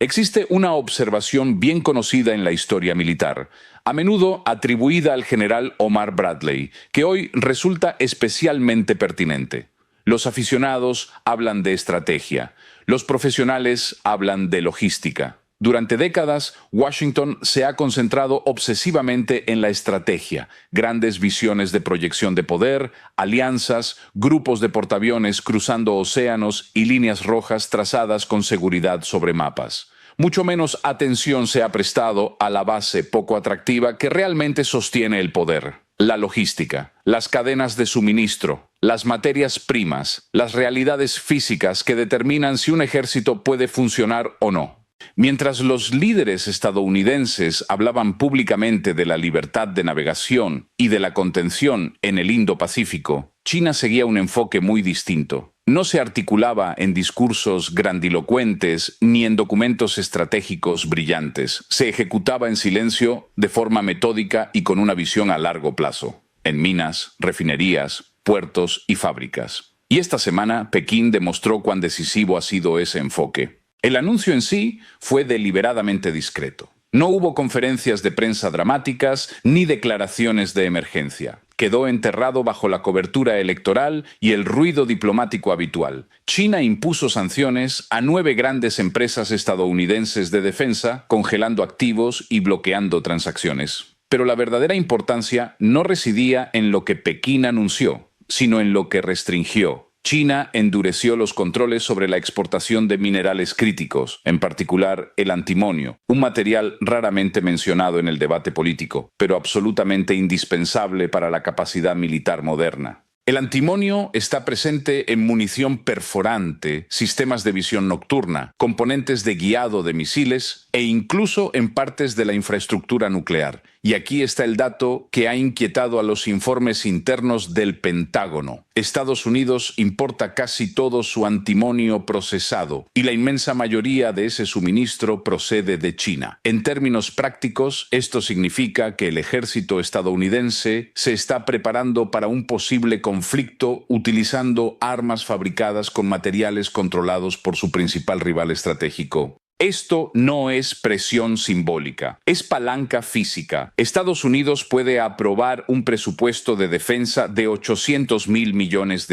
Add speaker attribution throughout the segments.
Speaker 1: Existe una observación bien conocida en la historia militar, a menudo atribuida al general Omar Bradley, que hoy resulta especialmente pertinente. Los aficionados hablan de estrategia, los profesionales hablan de logística. Durante décadas, Washington se ha concentrado obsesivamente en la estrategia, grandes visiones de proyección de poder, alianzas, grupos de portaaviones cruzando océanos y líneas rojas trazadas con seguridad sobre mapas. Mucho menos atención se ha prestado a la base poco atractiva que realmente sostiene el poder: la logística, las cadenas de suministro, las materias primas, las realidades físicas que determinan si un ejército puede funcionar o no. Mientras los líderes estadounidenses hablaban públicamente de la libertad de navegación y de la contención en el Indo-Pacífico, China seguía un enfoque muy distinto. No se articulaba en discursos grandilocuentes ni en documentos estratégicos brillantes. Se ejecutaba en silencio, de forma metódica y con una visión a largo plazo, en minas, refinerías, puertos y fábricas. Y esta semana, Pekín demostró cuán decisivo ha sido ese enfoque. El anuncio en sí fue deliberadamente discreto. No hubo conferencias de prensa dramáticas ni declaraciones de emergencia. Quedó enterrado bajo la cobertura electoral y el ruido diplomático habitual. China impuso sanciones a 9 grandes empresas estadounidenses de defensa, congelando activos y bloqueando transacciones. Pero la verdadera importancia no residía en lo que Pekín anunció, sino en lo que restringió. China endureció los controles sobre la exportación de minerales críticos, en particular el antimonio, un material raramente mencionado en el debate político, pero absolutamente indispensable para la capacidad militar moderna. El antimonio está presente en munición perforante, sistemas de visión nocturna, componentes de guiado de misiles e incluso en partes de la infraestructura nuclear. Y aquí está el dato que ha inquietado a los informes internos del Pentágono. Estados Unidos importa casi todo su antimonio procesado y la inmensa mayoría de ese suministro procede de China. En términos prácticos, esto significa que el ejército estadounidense se está preparando para un posible conflicto utilizando armas fabricadas con materiales controlados por su principal rival estratégico. Esto no es presión simbólica, es palanca física. Estados Unidos puede aprobar un presupuesto de defensa de $800.000 millones,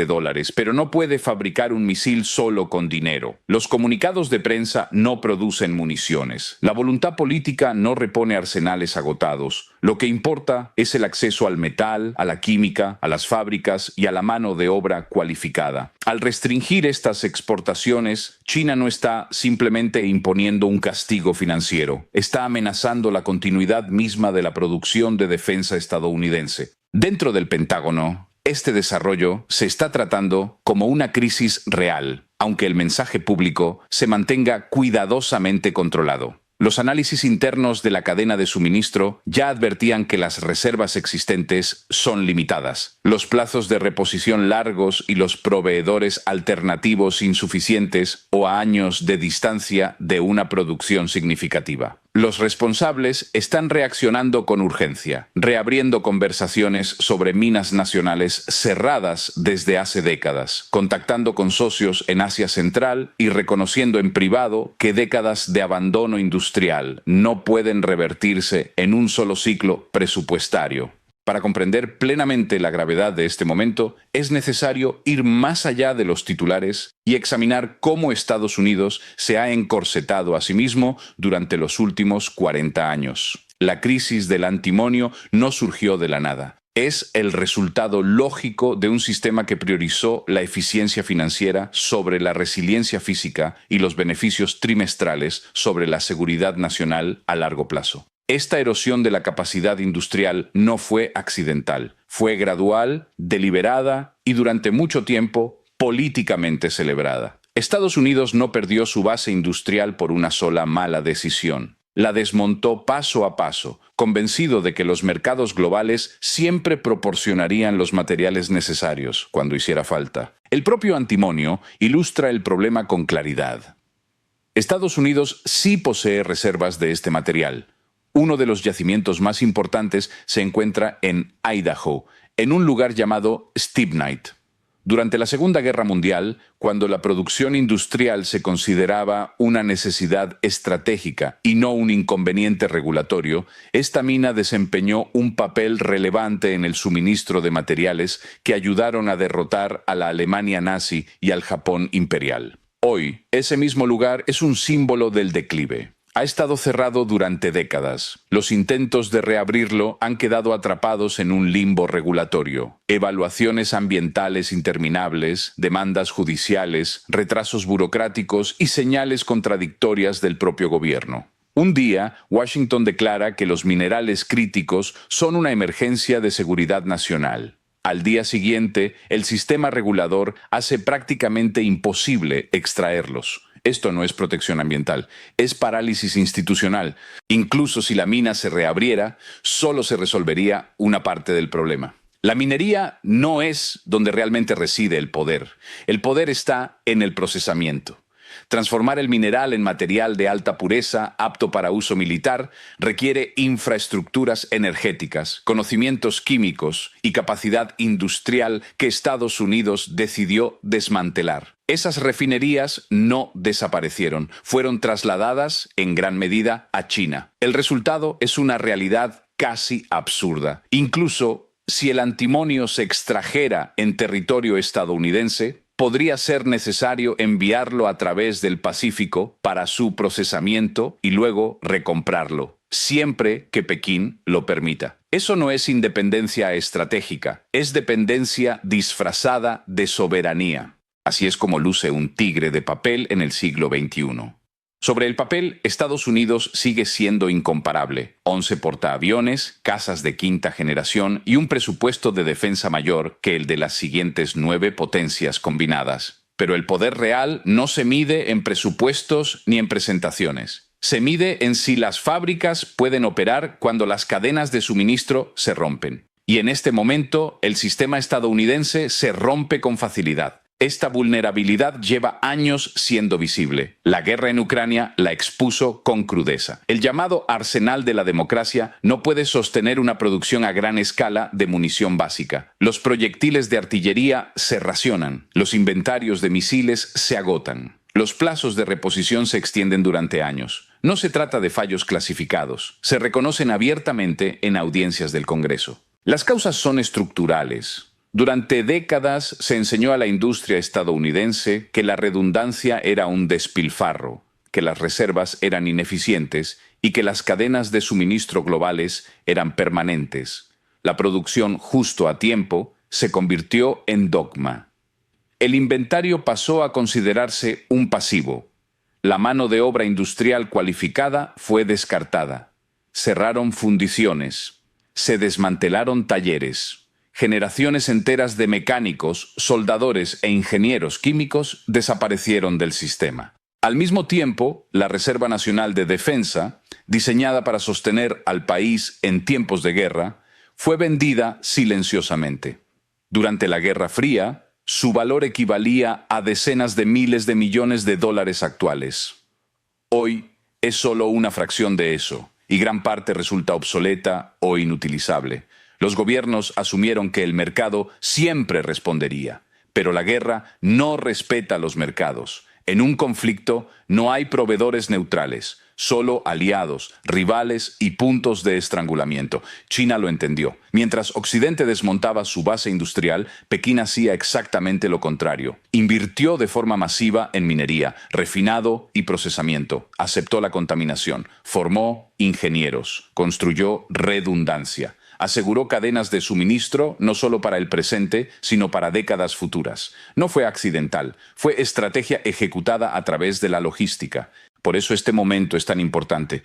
Speaker 1: pero no puede fabricar un misil solo con dinero. Los comunicados de prensa no producen municiones. La voluntad política no repone arsenales agotados. Lo que importa es el acceso al metal, a la química, a las fábricas y a la mano de obra cualificada. Al restringir estas exportaciones, China no está simplemente imponiendo un castigo financiero, está amenazando la continuidad misma de la producción de defensa estadounidense. Dentro del Pentágono, este desarrollo se está tratando como una crisis real, aunque el mensaje público se mantenga cuidadosamente controlado. Los análisis internos de la cadena de suministro ya advertían que las reservas existentes son limitadas, los plazos de reposición largos y los proveedores alternativos insuficientes o a años de distancia de una producción significativa. Los responsables están reaccionando con urgencia, reabriendo conversaciones sobre minas nacionales cerradas desde hace décadas, contactando con socios en Asia Central y reconociendo en privado que décadas de abandono industrial no pueden revertirse en un solo ciclo presupuestario. Para comprender plenamente la gravedad de este momento, es necesario ir más allá de los titulares y examinar cómo Estados Unidos se ha encorsetado a sí mismo durante los últimos 40 años. La crisis del antimonio no surgió de la nada. Es el resultado lógico de un sistema que priorizó la eficiencia financiera sobre la resiliencia física y los beneficios trimestrales sobre la seguridad nacional a largo plazo. Esta erosión de la capacidad industrial no fue accidental, fue gradual, deliberada y durante mucho tiempo políticamente celebrada. Estados Unidos no perdió su base industrial por una sola mala decisión. La desmontó paso a paso, convencido de que los mercados globales siempre proporcionarían los materiales necesarios cuando hiciera falta. El propio antimonio ilustra el problema con claridad. Estados Unidos sí posee reservas de este material. Uno de los yacimientos más importantes se encuentra en Idaho, en un lugar llamado Stibnite. Durante la Segunda Guerra Mundial, cuando la producción industrial se consideraba una necesidad estratégica y no un inconveniente regulatorio, esta mina desempeñó un papel relevante en el suministro de materiales que ayudaron a derrotar a la Alemania nazi y al Japón imperial. Hoy, ese mismo lugar es un símbolo del declive. Ha estado cerrado durante décadas. Los intentos de reabrirlo han quedado atrapados en un limbo regulatorio. Evaluaciones ambientales interminables, demandas judiciales, retrasos burocráticos y señales contradictorias del propio gobierno. Un día, Washington declara que los minerales críticos son una emergencia de seguridad nacional. Al día siguiente, el sistema regulador hace prácticamente imposible extraerlos. Esto no es protección ambiental, es parálisis institucional. Incluso si la mina se reabriera, solo se resolvería una parte del problema. La minería no es donde realmente reside el poder. El poder está en el procesamiento. Transformar el mineral en material de alta pureza, apto para uso militar, requiere infraestructuras energéticas, conocimientos químicos y capacidad industrial que Estados Unidos decidió desmantelar. Esas refinerías no desaparecieron, fueron trasladadas en gran medida a China. El resultado es una realidad casi absurda. Incluso si el antimonio se extrajera en territorio estadounidense, podría ser necesario enviarlo a través del Pacífico para su procesamiento y luego recomprarlo, siempre que Pekín lo permita. Eso no es independencia estratégica, es dependencia disfrazada de soberanía. Así es como luce un tigre de papel en el siglo XXI. Sobre el papel, Estados Unidos sigue siendo incomparable. 11 portaaviones, casas de quinta generación y un presupuesto de defensa mayor que el de las siguientes 9 potencias combinadas. Pero el poder real no se mide en presupuestos ni en presentaciones. Se mide en si las fábricas pueden operar cuando las cadenas de suministro se rompen. Y en este momento, el sistema estadounidense se rompe con facilidad. Esta vulnerabilidad lleva años siendo visible. La guerra en Ucrania la expuso con crudeza. El llamado arsenal de la democracia no puede sostener una producción a gran escala de munición básica. Los proyectiles de artillería se racionan. Los inventarios de misiles se agotan. Los plazos de reposición se extienden durante años. No se trata de fallos clasificados. Se reconocen abiertamente en audiencias del Congreso. Las causas son estructurales. Durante décadas se enseñó a la industria estadounidense que la redundancia era un despilfarro, que las reservas eran ineficientes y que las cadenas de suministro globales eran permanentes. La producción justo a tiempo se convirtió en dogma. El inventario pasó a considerarse un pasivo. La mano de obra industrial cualificada fue descartada. Cerraron fundiciones. Se desmantelaron talleres. Generaciones enteras de mecánicos, soldadores e ingenieros químicos desaparecieron del sistema. Al mismo tiempo, la Reserva Nacional de Defensa, diseñada para sostener al país en tiempos de guerra, fue vendida silenciosamente. Durante la Guerra Fría, su valor equivalía a decenas de miles de millones de dólares actuales. Hoy es solo una fracción de eso, y gran parte resulta obsoleta o inutilizable. Los gobiernos asumieron que el mercado siempre respondería, pero la guerra no respeta los mercados. En un conflicto no hay proveedores neutrales, solo aliados, rivales y puntos de estrangulamiento. China lo entendió. Mientras Occidente desmontaba su base industrial, Pekín hacía exactamente lo contrario. Invirtió de forma masiva en minería, refinado y procesamiento. Aceptó la contaminación, formó ingenieros, construyó redundancia. Aseguró cadenas de suministro no solo para el presente, sino para décadas futuras. No fue accidental, fue estrategia ejecutada a través de la logística. Por eso este momento es tan importante.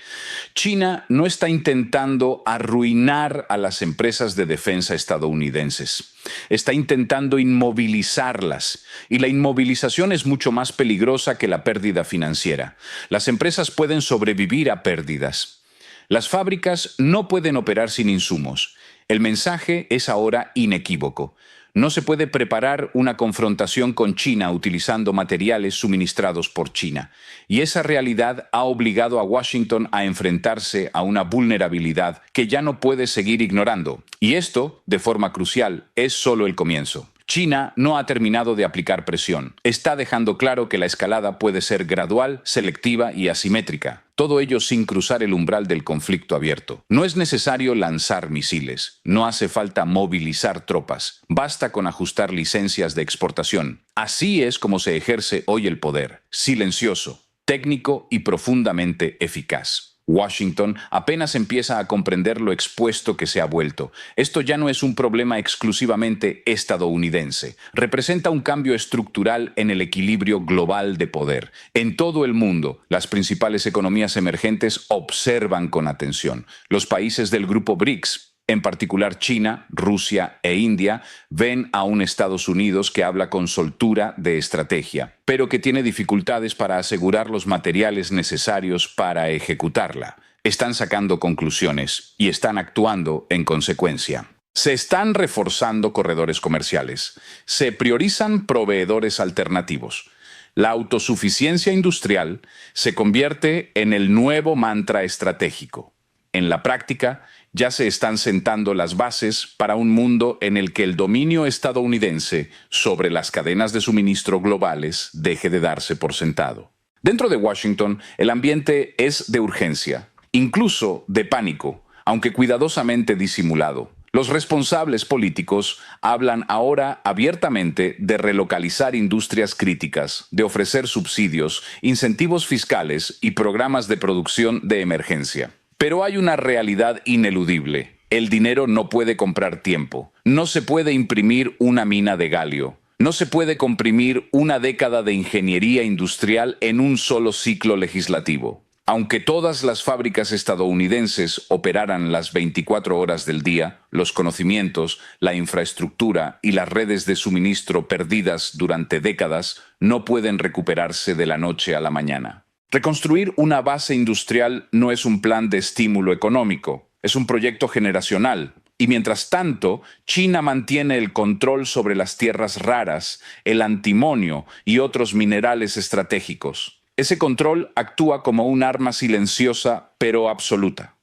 Speaker 1: China no está intentando arruinar a las empresas de defensa estadounidenses. Está intentando inmovilizarlas. Y la inmovilización es mucho más peligrosa que la pérdida financiera. Las empresas pueden sobrevivir a pérdidas. Las fábricas no pueden operar sin insumos. El mensaje es ahora inequívoco. No se puede preparar una confrontación con China utilizando materiales suministrados por China. Y esa realidad ha obligado a Washington a enfrentarse a una vulnerabilidad que ya no puede seguir ignorando. Y esto, de forma crucial, es solo el comienzo. China no ha terminado de aplicar presión. Está dejando claro que la escalada puede ser gradual, selectiva y asimétrica. Todo ello sin cruzar el umbral del conflicto abierto. No es necesario lanzar misiles, no hace falta movilizar tropas, basta con ajustar licencias de exportación. Así es como se ejerce hoy el poder, silencioso, técnico y profundamente eficaz. Washington apenas empieza a comprender lo expuesto que se ha vuelto. Esto ya no es un problema exclusivamente estadounidense. Representa un cambio estructural en el equilibrio global de poder. En todo el mundo, las principales economías emergentes observan con atención. Los países del grupo BRICS, en particular China, Rusia e India, ven a un Estados Unidos que habla con soltura de estrategia, pero que tiene dificultades para asegurar los materiales necesarios para ejecutarla. Están sacando conclusiones y están actuando en consecuencia. Se están reforzando corredores comerciales. Se priorizan proveedores alternativos. La autosuficiencia industrial se convierte en el nuevo mantra estratégico. En la práctica, ya se están sentando las bases para un mundo en el que el dominio estadounidense sobre las cadenas de suministro globales deje de darse por sentado. Dentro de Washington, el ambiente es de urgencia, incluso de pánico, aunque cuidadosamente disimulado. Los responsables políticos hablan ahora abiertamente de relocalizar industrias críticas, de ofrecer subsidios, incentivos fiscales y programas de producción de emergencia. Pero hay una realidad ineludible. El dinero no puede comprar tiempo. No se puede imprimir una mina de galio. No se puede comprimir una década de ingeniería industrial en un solo ciclo legislativo. Aunque todas las fábricas estadounidenses operaran las 24 horas del día, los conocimientos, la infraestructura y las redes de suministro perdidas durante décadas no pueden recuperarse de la noche a la mañana. Reconstruir una base industrial no es un plan de estímulo económico, es un proyecto generacional. Y mientras tanto, China mantiene el control sobre las tierras raras, el antimonio y otros minerales estratégicos. Ese control actúa como un arma silenciosa pero absoluta.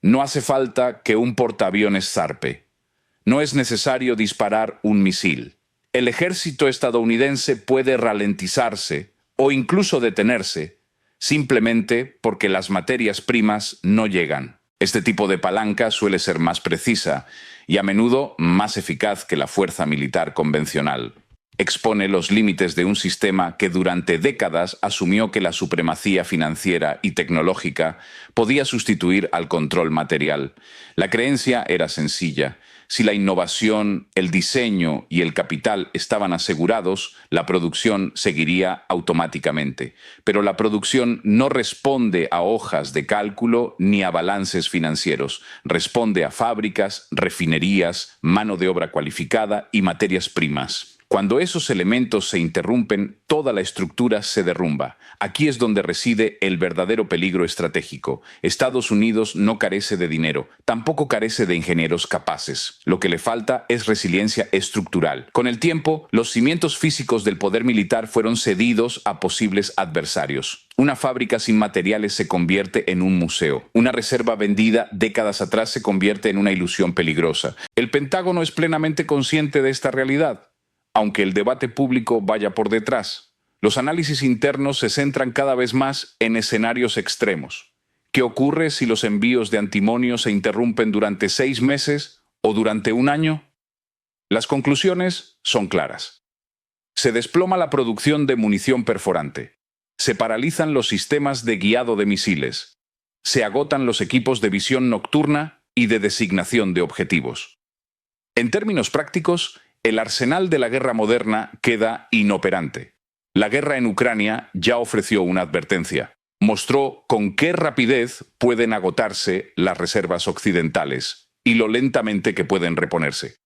Speaker 1: No hace falta que un portaaviones zarpe. No es necesario disparar un misil. El ejército estadounidense puede ralentizarse o incluso detenerse simplemente porque las materias primas no llegan. Este tipo de palanca suele ser más precisa y a menudo más eficaz que la fuerza militar convencional. Expone los límites de un sistema que durante décadas asumió que la supremacía financiera y tecnológica podía sustituir al control material. La creencia era sencilla. Si la innovación, el diseño y el capital estaban asegurados, la producción seguiría automáticamente. Pero la producción no responde a hojas de cálculo ni a balances financieros. Responde a fábricas, refinerías, mano de obra cualificada y materias primas. Cuando esos elementos se interrumpen, toda la estructura se derrumba. Aquí es donde reside el verdadero peligro estratégico. Estados Unidos no carece de dinero, tampoco carece de ingenieros capaces. Lo que le falta es resiliencia estructural. Con el tiempo, los cimientos físicos del poder militar fueron cedidos a posibles adversarios. Una fábrica sin materiales se convierte en un museo. Una reserva vendida décadas atrás se convierte en una ilusión peligrosa. El Pentágono es plenamente consciente de esta realidad. Aunque el debate público vaya por detrás, los análisis internos se centran cada vez más en escenarios extremos. ¿Qué ocurre si los envíos de antimonio se interrumpen durante 6 meses o durante un año? Las conclusiones son claras. Se desploma la producción de munición perforante. Se paralizan los sistemas de guiado de misiles. Se agotan los equipos de visión nocturna y de designación de objetivos. En términos prácticos, el arsenal de la guerra moderna queda inoperante. La guerra en Ucrania ya ofreció una advertencia. Mostró con qué rapidez pueden agotarse las reservas occidentales y lo lentamente que pueden reponerse.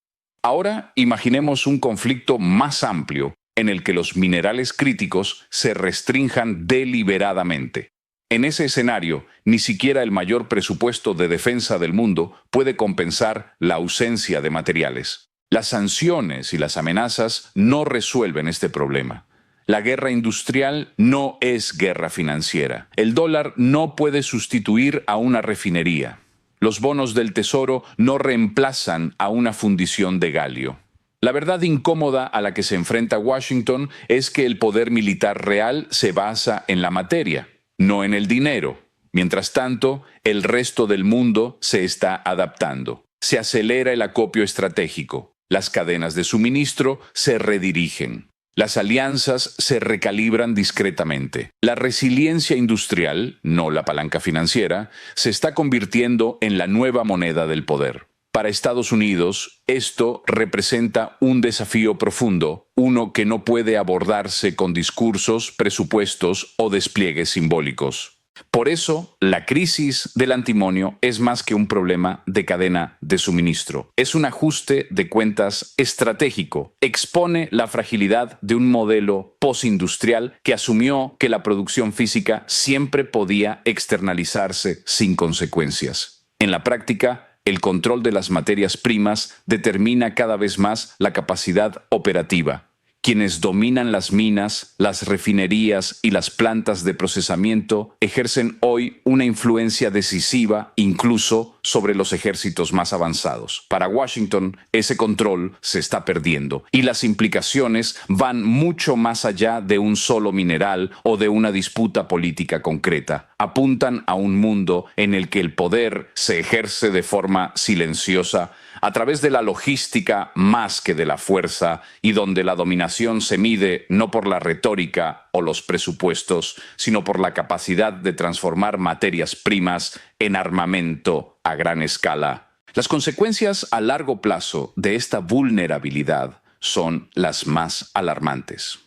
Speaker 1: Ahora imaginemos un conflicto más amplio en el que los minerales críticos se restrinjan deliberadamente. En ese escenario, ni siquiera el mayor presupuesto de defensa del mundo puede compensar la ausencia de materiales. Las sanciones y las amenazas no resuelven este problema. La guerra industrial no es guerra financiera. El dólar no puede sustituir a una refinería. Los bonos del tesoro no reemplazan a una fundición de galio. La verdad incómoda a la que se enfrenta Washington es que el poder militar real se basa en la materia, no en el dinero. Mientras tanto, el resto del mundo se está adaptando. Se acelera el acopio estratégico. Las cadenas de suministro se redirigen. Las alianzas se recalibran discretamente. La resiliencia industrial, no la palanca financiera, se está convirtiendo en la nueva moneda del poder. Para Estados Unidos, esto representa un desafío profundo, uno que no puede abordarse con discursos, presupuestos o despliegues simbólicos. Por eso, la crisis del antimonio es más que un problema de cadena de suministro. Es un ajuste de cuentas estratégico. Expone la fragilidad de un modelo postindustrial que asumió que la producción física siempre podía externalizarse sin consecuencias. En la práctica, el control de las materias primas determina cada vez más la capacidad operativa. Quienes dominan las minas, las refinerías y las plantas de procesamiento ejercen hoy una influencia decisiva incluso sobre los ejércitos más avanzados. Para Washington, ese control se está perdiendo y las implicaciones van mucho más allá de un solo mineral o de una disputa política concreta. Apuntan a un mundo en el que el poder se ejerce de forma silenciosa a través de la logística más que de la fuerza y donde la dominación se mide no por la retórica o los presupuestos, sino por la capacidad de transformar materias primas en armamento a gran escala. Las consecuencias a largo plazo de esta vulnerabilidad son las más alarmantes.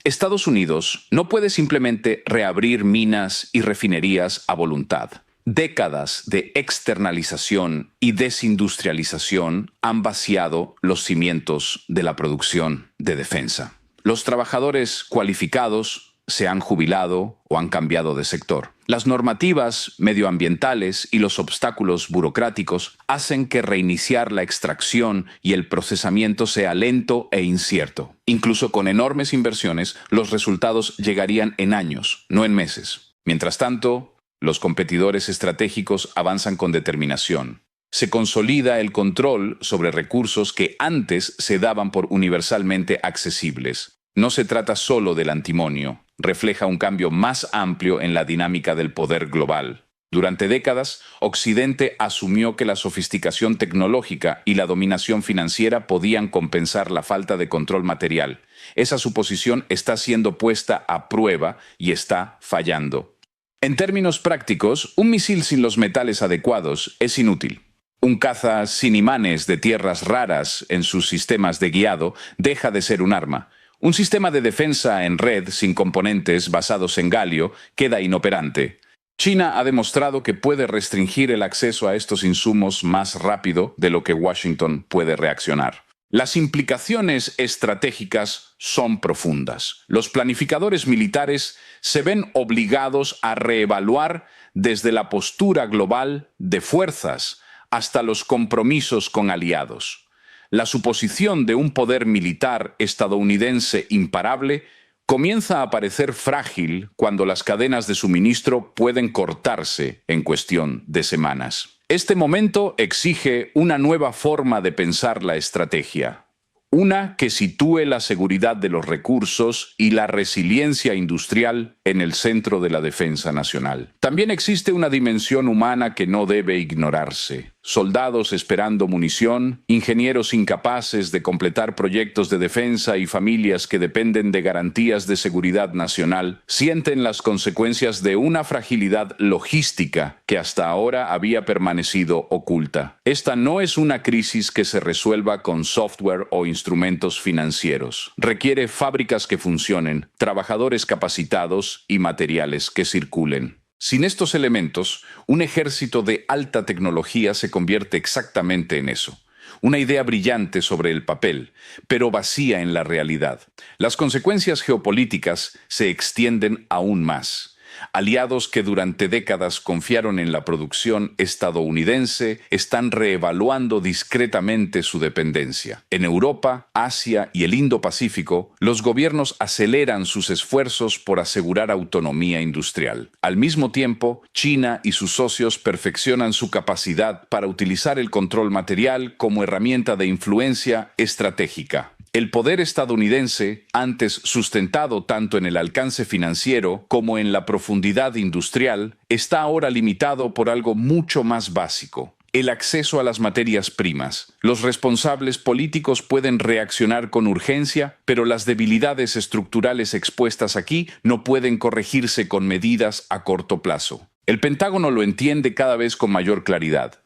Speaker 1: Estados Unidos no puede simplemente reabrir minas y refinerías a voluntad. Décadas de externalización y desindustrialización han vaciado los cimientos de la producción de defensa. Los trabajadores cualificados se han jubilado o han cambiado de sector. Las normativas medioambientales y los obstáculos burocráticos hacen que reiniciar la extracción y el procesamiento sea lento e incierto. Incluso con enormes inversiones, los resultados llegarían en años, no en meses. Mientras tanto, los competidores estratégicos avanzan con determinación. Se consolida el control sobre recursos que antes se daban por universalmente accesibles. No se trata solo del antimonio, refleja un cambio más amplio en la dinámica del poder global. Durante décadas, Occidente asumió que la sofisticación tecnológica y la dominación financiera podían compensar la falta de control material. Esa suposición está siendo puesta a prueba y está fallando. En términos prácticos, un misil sin los metales adecuados es inútil. Un caza sin imanes de tierras raras en sus sistemas de guiado deja de ser un arma. Un sistema de defensa en red sin componentes basados en galio queda inoperante. China ha demostrado que puede restringir el acceso a estos insumos más rápido de lo que Washington puede reaccionar. Las implicaciones estratégicas son profundas. Los planificadores militares se ven obligados a reevaluar desde la postura global de fuerzas hasta los compromisos con aliados. La suposición de un poder militar estadounidense imparable comienza a parecer frágil cuando las cadenas de suministro pueden cortarse en cuestión de semanas. Este momento exige una nueva forma de pensar la estrategia. Una que sitúe la seguridad de los recursos y la resiliencia industrial en el centro de la defensa nacional. También existe una dimensión humana que no debe ignorarse. Soldados esperando munición, ingenieros incapaces de completar proyectos de defensa y familias que dependen de garantías de seguridad nacional sienten las consecuencias de una fragilidad logística que hasta ahora había permanecido oculta. Esta no es una crisis que se resuelva con software o instrumentos financieros. Requiere fábricas que funcionen, trabajadores capacitados y materiales que circulen. Sin estos elementos, un ejército de alta tecnología se convierte exactamente en eso. Una idea brillante sobre el papel, pero vacía en la realidad. Las consecuencias geopolíticas se extienden aún más. Aliados que durante décadas confiaron en la producción estadounidense están reevaluando discretamente su dependencia. En Europa, Asia y el Indo-Pacífico, los gobiernos aceleran sus esfuerzos por asegurar autonomía industrial. Al mismo tiempo, China y sus socios perfeccionan su capacidad para utilizar el control material como herramienta de influencia estratégica. El poder estadounidense, antes sustentado tanto en el alcance financiero como en la profundidad industrial, está ahora limitado por algo mucho más básico: el acceso a las materias primas. Los responsables políticos pueden reaccionar con urgencia, pero las debilidades estructurales expuestas aquí no pueden corregirse con medidas a corto plazo. El Pentágono lo entiende cada vez con mayor claridad.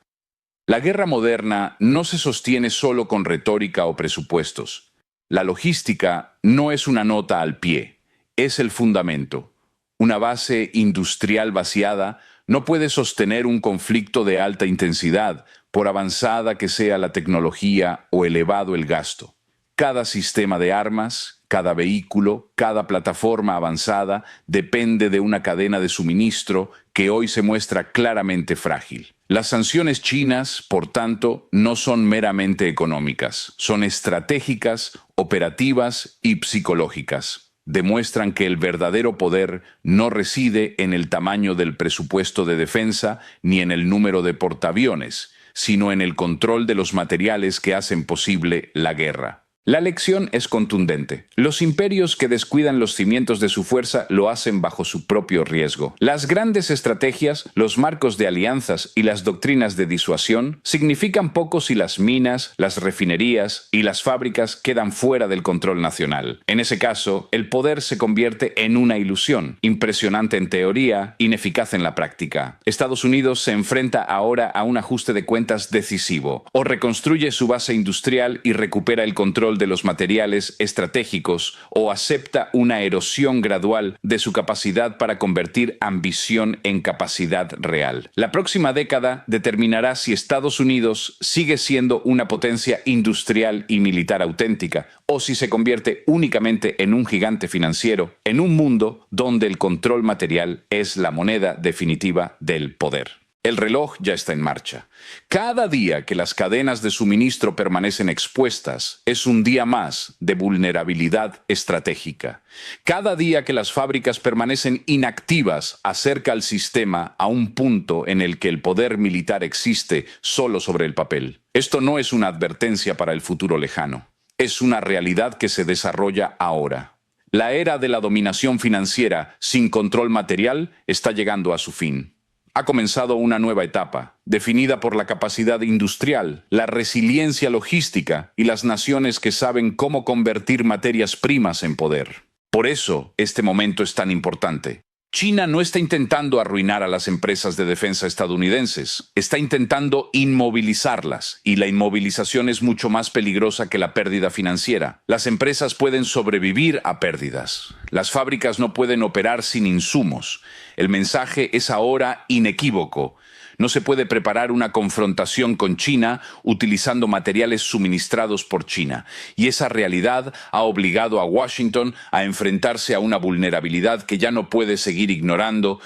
Speaker 1: La guerra moderna no se sostiene solo con retórica o presupuestos. La logística no es una nota al pie, es el fundamento. Una base industrial vaciada no puede sostener un conflicto de alta intensidad, por avanzada que sea la tecnología o elevado el gasto. Cada sistema de armas, cada vehículo, cada plataforma avanzada depende de una cadena de suministro que hoy se muestra claramente frágil. Las sanciones chinas, por tanto, no son meramente económicas, son estratégicas, operativas y psicológicas. Demuestran que el verdadero poder no reside en el tamaño del presupuesto de defensa ni en el número de portaaviones, sino en el control de los materiales que hacen posible la guerra. La lección es contundente. Los imperios que descuidan los cimientos de su fuerza lo hacen bajo su propio riesgo. Las grandes estrategias, los marcos de alianzas y las doctrinas de disuasión significan poco si las minas, las refinerías y las fábricas quedan fuera del control nacional. En ese caso, el poder se convierte en una ilusión, impresionante en teoría, ineficaz en la práctica. Estados Unidos se enfrenta ahora a un ajuste de cuentas decisivo. O reconstruye su base industrial y recupera el control de los materiales estratégicos, o acepta una erosión gradual de su capacidad para convertir ambición en capacidad real. La próxima década determinará si Estados Unidos sigue siendo una potencia industrial y militar auténtica, o si se convierte únicamente en un gigante financiero, en un mundo donde el control material es la moneda definitiva del poder. El reloj ya está en marcha. Cada día que las cadenas de suministro permanecen expuestas es un día más de vulnerabilidad estratégica. Cada día que las fábricas permanecen inactivas acerca al sistema a un punto en el que el poder militar existe solo sobre el papel. Esto no es una advertencia para el futuro lejano. Es una realidad que se desarrolla ahora. La era de la dominación financiera sin control material está llegando a su fin. Ha comenzado una nueva etapa, definida por la capacidad industrial, la resiliencia logística y las naciones que saben cómo convertir materias primas en poder. Por eso, este momento es tan importante. China no está intentando arruinar a las empresas de defensa estadounidenses, está intentando inmovilizarlas, y la inmovilización es mucho más peligrosa que la pérdida financiera. Las empresas pueden sobrevivir a pérdidas. Las fábricas no pueden operar sin insumos. El mensaje es ahora inequívoco. No se puede preparar una confrontación con China utilizando materiales suministrados por China, y esa realidad ha obligado a Washington a enfrentarse a una vulnerabilidad que ya no puede seguir ignorando